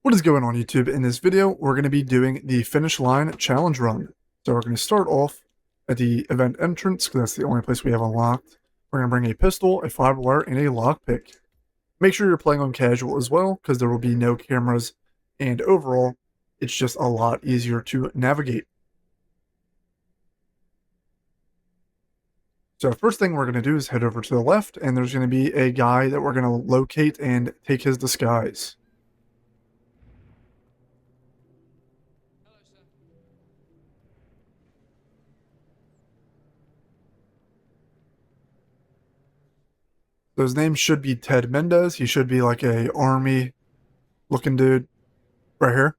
What is going on YouTube? In this video, we're going to be doing the finish line challenge run. So we're going to start off at the event entrance because that's the only place we have unlocked. We're going to bring a pistol, a fiber wire, and a lockpick. Make sure you're playing on casual as well because there will be no cameras, and overall, it's just a lot easier to navigate. So first thing we're going to do is head over to the left, and there's going to be a guy that we're going to locate and take his disguise. So his name should be Ted Mendez. He should be like a army looking dude right here.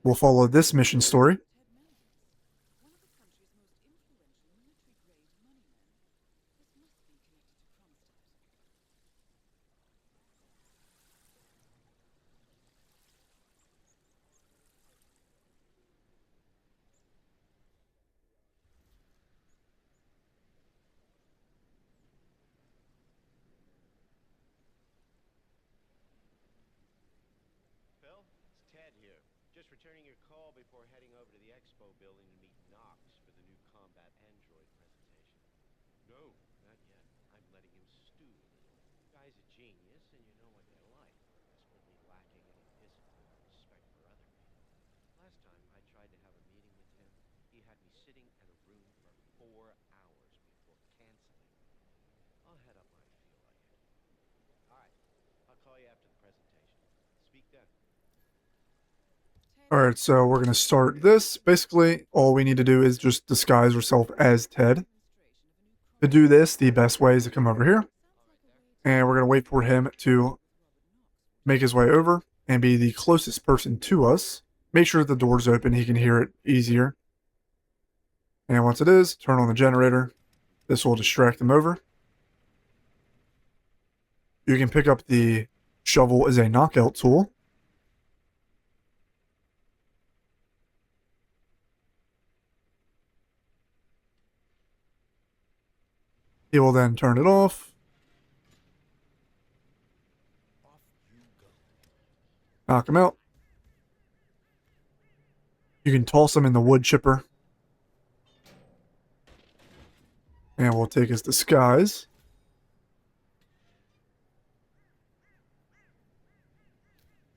We'll follow this mission story. Phil, it's Ted here. Just returning your call before heading over to the expo building to meet Knox for the new combat android presentation. No, not yet. I'm letting him stew a little. The guy's a genius, and you know what they're like. Desperately lacking any discipline or respect for other people. Last time I tried to have a meeting with him, he had me sitting in a room for 4 hours before canceling. I'll head up when I feel like it. All right, I'll call you after the presentation. Speak then. Alright, so we're going to start this. Basically, all we need to do is just disguise ourselves as Ted. To do this, the best way is to come over here. And we're going to wait for him to make his way over and be the closest person to us. Make sure the door's open, he can hear it easier. And once it is, turn on the generator. This will distract him over. You can pick up the shovel as a knockout tool. He will then turn it off. Knock him out. You can toss him in the wood chipper. And we'll take his disguise.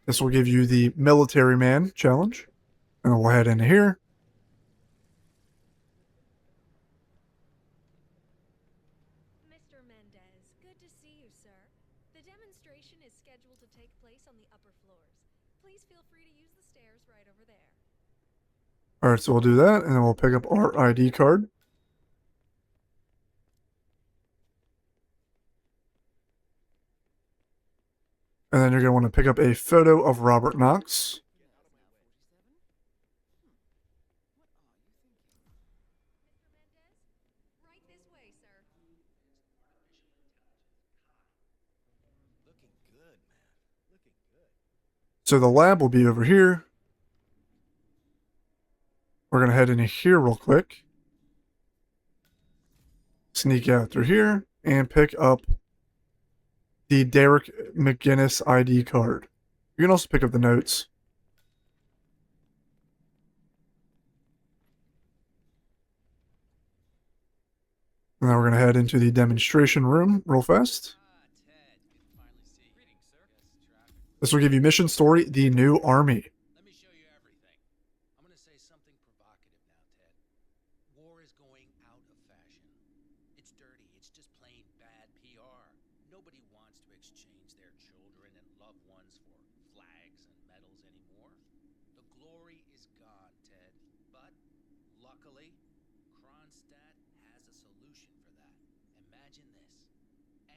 This will give you the military man challenge. And we'll head into here. Mr. Mendez, good to see you, sir. The demonstration is scheduled to take place on the upper floors. Please feel free to use the stairs right over there. Alright, so we'll do that, and then we'll pick up our ID card. And then you're going to want to pick up a photo of Robert Knox. Right this way, sir. Looking good, man. Looking good. So the lab will be over here. We're going to head into here real quick. Sneak out through here and pick up the Derek McGinnis ID card. You can also pick up the notes. And then we're going to head into the demonstration room real fast. Ted, good to finally see you. Greetings, sir. Yes, traffic. This will give you mission story, The New Army. Let me show you everything. I'm gonna say something provocative now, Ted. War is going out of fashion. It's dirty. It's just plain bad PR. Nobody wants to exchange their children and loved ones for flags and medals anymore. The glory is gone, Ted. But luckily, Kronstadt has a solution for that. Imagine this.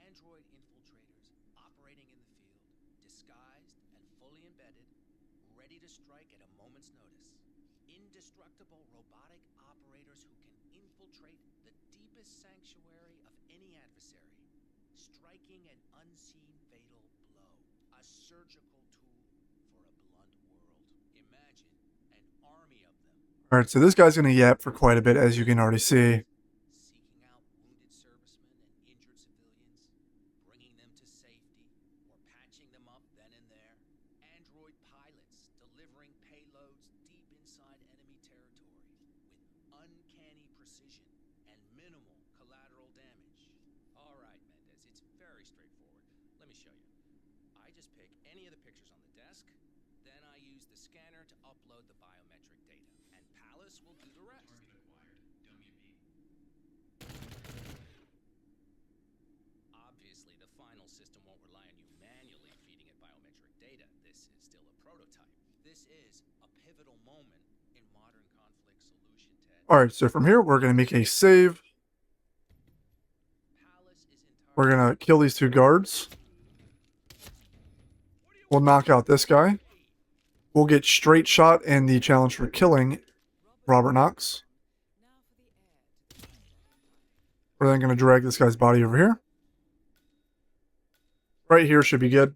Android infiltrators operating in the field, disguised and fully embedded, ready to strike at a moment's notice. Indestructible robotic operators who can infiltrate the deepest sanctuary of any adversary, striking an unseen fatal blow. A surgical tool for a blunt world. Imagine an army of them. Alright, so this guy's going to yap for quite a bit, as you can already see. Seeking out wounded servicemen and injured civilians, bringing them to safety, or patching them up then and there. delivering payloads deep inside enemy territory with uncanny precision and minimal collateral damage. All right, Mendez, it's very straightforward. Let me show you. I just pick any of the pictures on the desk, then I use the scanner to upload the biometric data, and Palace will do the rest. Obviously, the final system won't rely on you manually feeding it biometric data. This is still a prototype. This is a pivotal moment in modern conflict solution, Ted. Alright, so from here, we're going to make a save. Palace is We're going to kill these 2 guards. We'll knock out this guy. We'll get straight shot in the challenge for killing Robert Knox. We're then going to drag this guy's body over here. Right here should be good.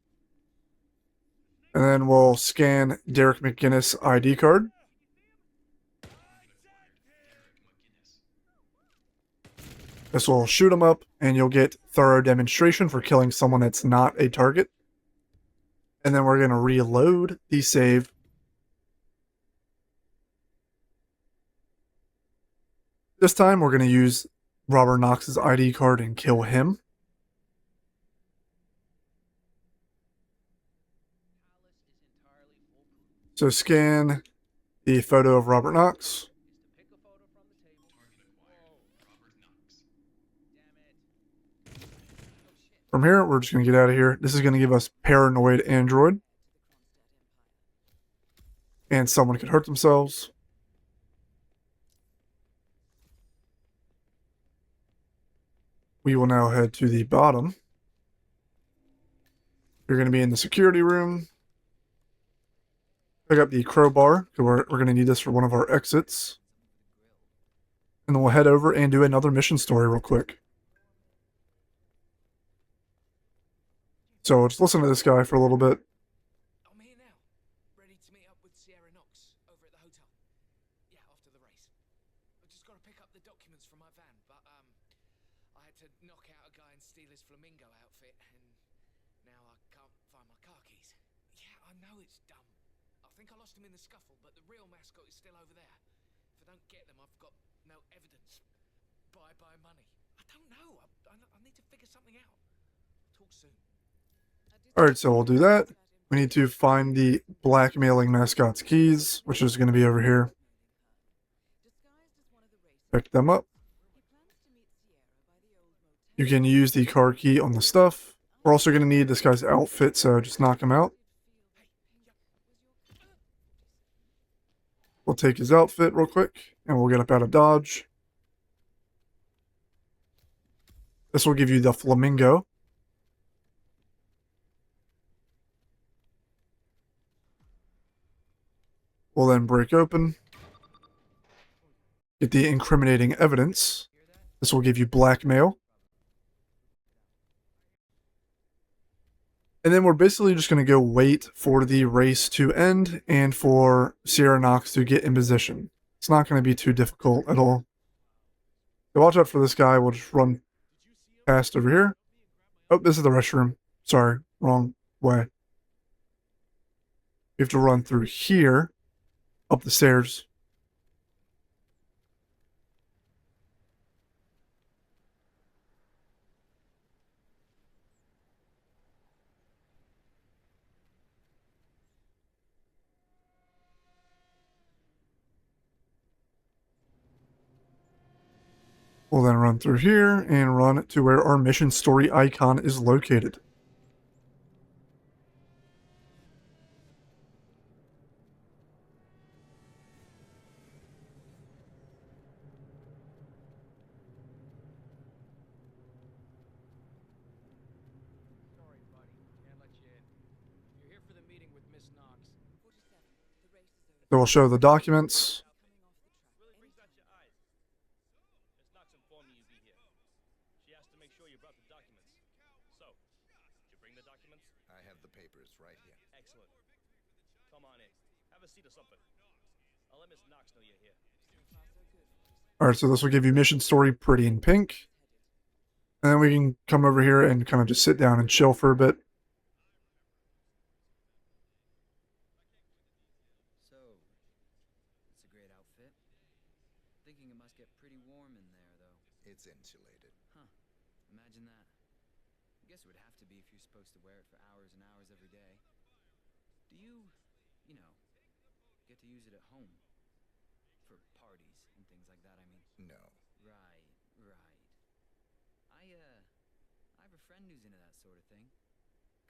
And then we'll scan Derek McGinnis' ID card. This will shoot him up, and you'll get thorough demonstration for killing someone that's not a target. And then we're going to reload the save. This time we're going to use Robert Knox's ID card and kill him. So scan the photo of Robert Knox. From here, we're just going to get out of here. This is going to give us Paranoid Android. And someone could hurt themselves. We will now head to the bottom. You're going to be in the security room. Pick up the crowbar, because we're going to need this for one of our exits. And then we'll head over and do another mission story real quick. So just listen to this guy for a little bit. I'm here now, ready to meet up with Sierra Knox over at the hotel. Yeah, after the race. I've just got to pick up the documents from my van, but I had to knock out a guy and steal his Flamingo outfit, and now I can't find my car keys. Yeah, I know it's dumb. I think I lost them in the scuffle, but the real mascot is still over there. If I don't get them, I've got no evidence. Bye-bye money. I don't know. I need to figure something out. Talk soon. Alright, so we'll do that. We need to find the blackmailing mascot's keys, which is going to be over here. Pick them up. You can use the car key on the stuff. We're also going to need this guy's outfit, so just knock him out. We'll take his outfit real quick, and we'll get up out of Dodge. This will give you the Flamingo. We'll then break open. Get the incriminating evidence. This will give you blackmail. And then we're basically just going to go wait for the race to end and for Sierra Knox to get in position. It's not going to be too difficult at all. So watch out for this guy. We'll just run past over here. Oh, this is the restroom. Sorry, wrong way. We have to run through here, up the stairs. We'll then run through here and run to where our mission story icon is located. Sorry, buddy. Can't let you in. You're here for the meeting with Miss Knox. So we'll show the documents. Really brings out your eyes. Miss Knox informed me you'd be here. She asked to make sure you brought the documents. So, did you bring the documents? I have the papers right here. Excellent. Come on in. Have a seat or something. I'll let Miss Knox know you're here. Alright, so this will give you mission story pretty in pink. And then we can come over here and kind of just sit down and chill for a bit. outfit. Thinking it must get pretty warm in there, though. It's insulated. Huh. Imagine that. I guess it would have to be if you're supposed to wear it for hours and hours every day. Do you, get to use it at home? For parties and things like that, I mean. No. Right. I have a friend who's into that sort of thing.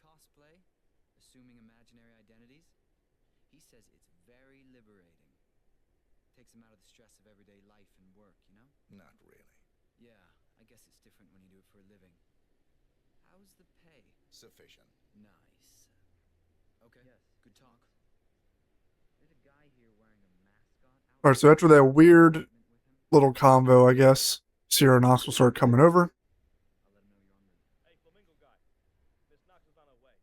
Cosplay, assuming imaginary identities. He says it's very liberating. Takes him out of the stress of everyday life and work, Not really. Yeah, I guess it's different when you do it for a living. How's the pay? Sufficient. Nice. Okay, yes. Good talk. There's a guy here wearing a mascot outfit. Alright, so after that weird little convo, I guess, Sierra Knox will start coming over. I'll let him know you're en route. Hey, Flamingo guy. Miss Knox is on her way.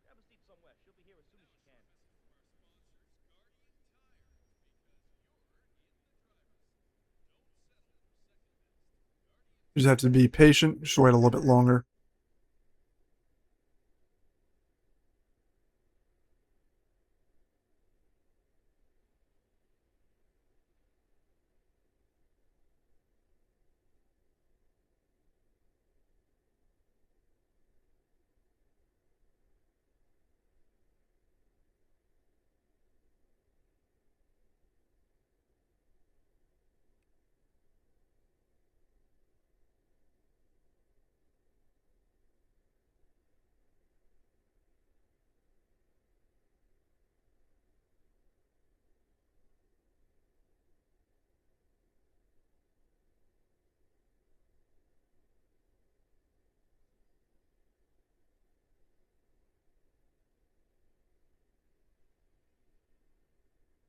Grab a seat somewhere. She'll be here as soon as she can. You just have to be patient. Just wait a little bit longer.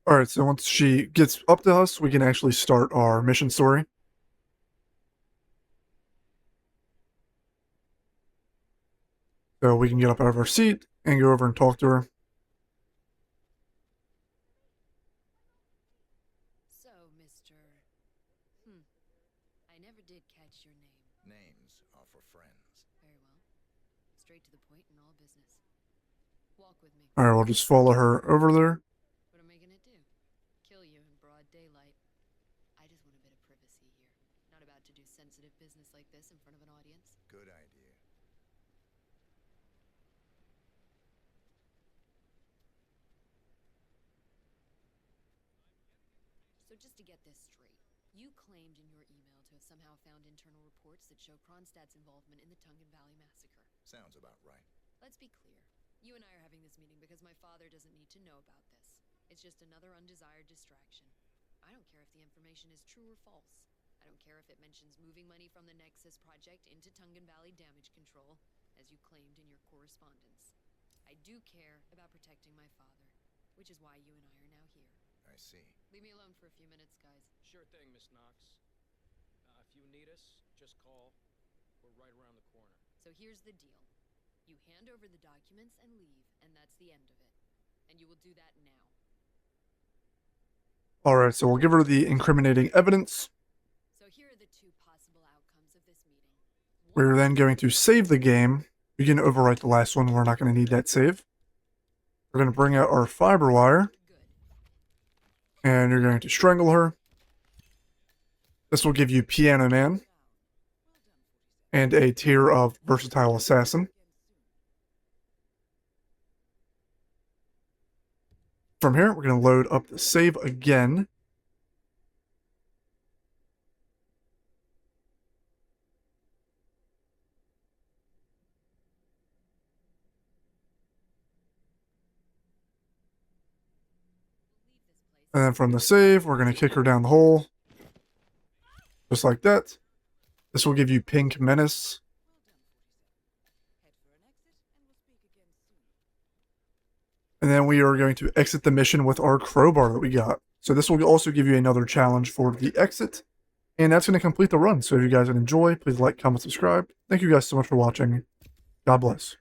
Alright, so once she gets up to us, we can actually start our mission story. So we can get up out of our seat and go over and talk to her. So, Mr. I never did catch your name. Names are for friends. Very well. Straight to the point in all business. Walk with me. Alright, we'll just follow her over there. What am I gonna do? Kill you in broad daylight. I just want a bit of privacy here. Not about to do sensitive business like this in front of an audience. Good idea. So just to get this straight, you claimed in your email to have somehow found internal reports that show Kronstadt's involvement in the Tungan Valley massacre. Sounds about right. Let's be clear. You and I are having this meeting because my father doesn't need to know about this. It's just another undesired distraction. I don't care if the information is true or false. I don't care if it mentions moving money from the Nexus project into Tungan Valley damage control, as you claimed in your correspondence. I do care about protecting my father, which is why you and I are now here. I see. Leave me alone for a few minutes, guys. Sure thing, Miss Knox. If you need us, just call. We're right around the corner. So here's the deal. You hand over the documents and leave, and that's the end of it. And you will do that now. Alright, so we'll give her the incriminating evidence. So here are the two possible outcomes of this meeting. We're then going to save the game. We can overwrite the last one. We're not going to need that save. We're going to bring out our fiber wire. Good. And you're going to strangle her. This will give you Piano Man and a tier of Versatile Assassin. From here, we're going to load up the save again. And then from the save, we're going to kick her down the hole. Just like that. This will give you Pink Menace. And then we are going to exit the mission with our crowbar that we got. So this will also give you another challenge for the exit. And that's going to complete the run. So if you guys enjoy, please like, comment, subscribe. Thank you guys so much for watching. God bless.